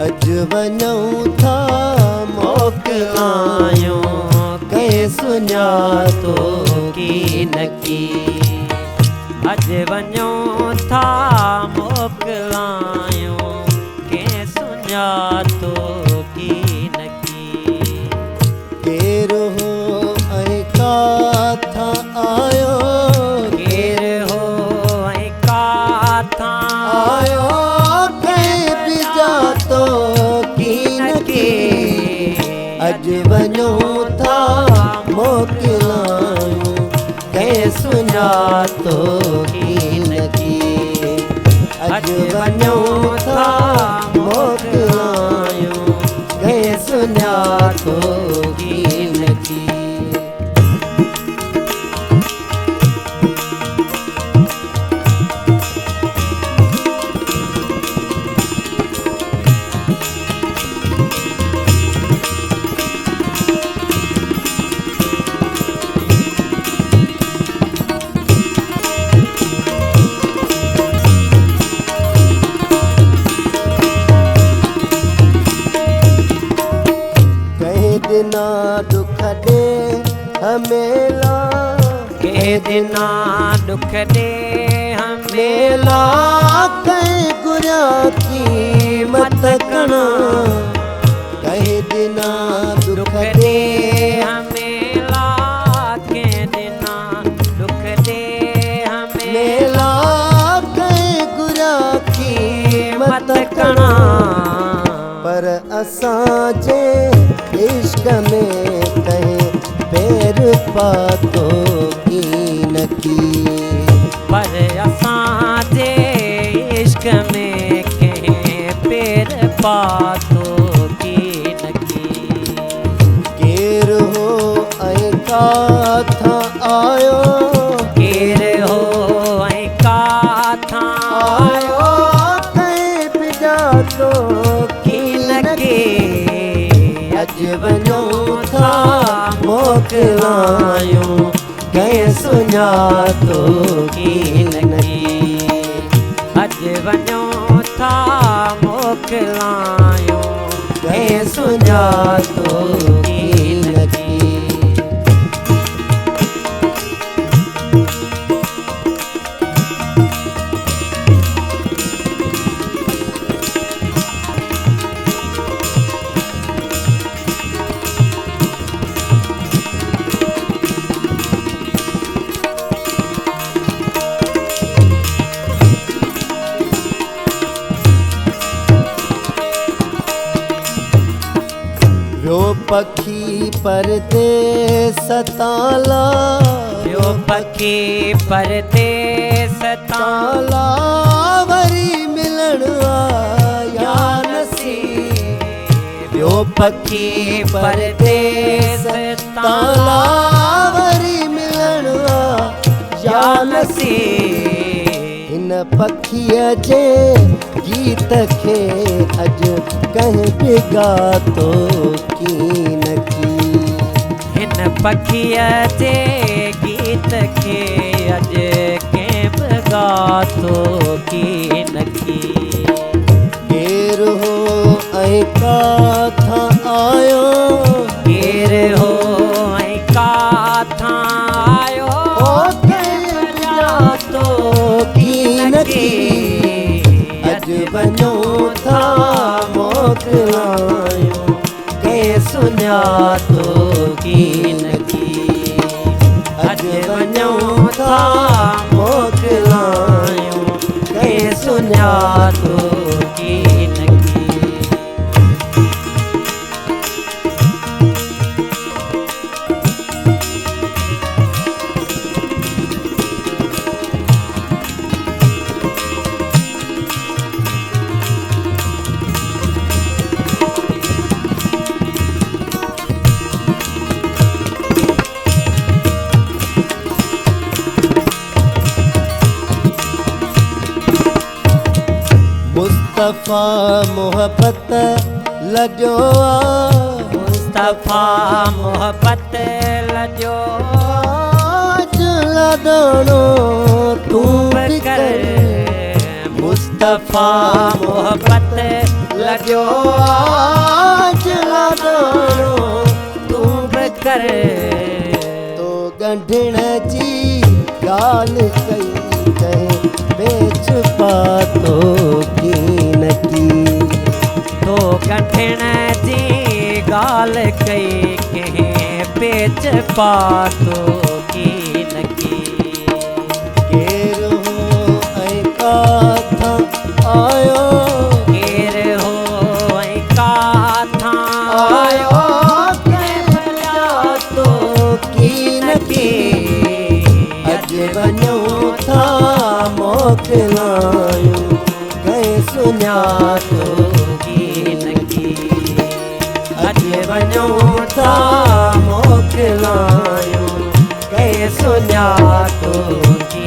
अज वञूं था मोकिलायूं कंहिं सुञातो कीन की। अज वञूं था मोकिलायूं कंहिं सुञातो कीन की। केरु हो ऐं काथां आयो, केरु हो ऐं काथां आयो कंहिं बि जातो कीन की। अज वञूं था मोकिलायूं कंहिं सुञातो कीन की। अज वञूं था मोकिलायूं कंहिं सुञातो कीन की। दिना दुख दे हमेला, के दिना दुख दे मेला कहीं गुरा की मत कना। कहीं दिना दुख दे हमेला, के दिना दुख दे मेला कहीं गुरा की मत कना। पर असांजे इश्क में कहीं पैर पातो कीन की। पर असांजे इश्क में कहीं पैर पातो कीन की। केरु हो ऐं काथां आयो, केरु हो ऐं काथां आयो कंहिं बि जातो कीन की। अज वञूं था मोकिलायूं कंहिं सुञातो कीन की। अज वञूं था मोकिलायूं कंहिं सुञातो कीन की। व्यो पखी परदेस ताला, व्यो पखी परदेस ताला वरी मिलण आया नसीब। व्यो पखी परदेस ताला वरी मिलण आया नसीब। हिन पखीअ जे गीत खे अज कंहिं बि गातो कीन की। हिन पखीअ जे गीत खे अज कंहिं बि गातो कीन की। केरु हो ऐं काथां आयो, केरु हो ऐं काथां आयो कंहिं बि जातो कीन की। अज वञूं था मोकिलायूं कंहिं सुञातो कीन की। अज वञूं था मोकिलायूं कंहिं सुञातो कीन की। मुस्तफा मोहब्बत लजो मुस्तफा मोहब्बत लजो आज लदणो तू भी कर। दफा मोहब्बत लॻियो आज लगाणो तूं बि कर तो गंढिण जी ॻाल्हि कई कंहिं बेच पातो की न की तो गंढिण जी ॻाल्हि कई कंहिं बेच पातो की न की केरु हो ऐं काथां आयो केरु हो ऐं काथां आयो कंहिं भॼातो की न की अॼु वञूं था मोकिलायूं कंहिं सुञातो की न की अॼु वञूं था मोकिलायूं कंहिं सुञातो की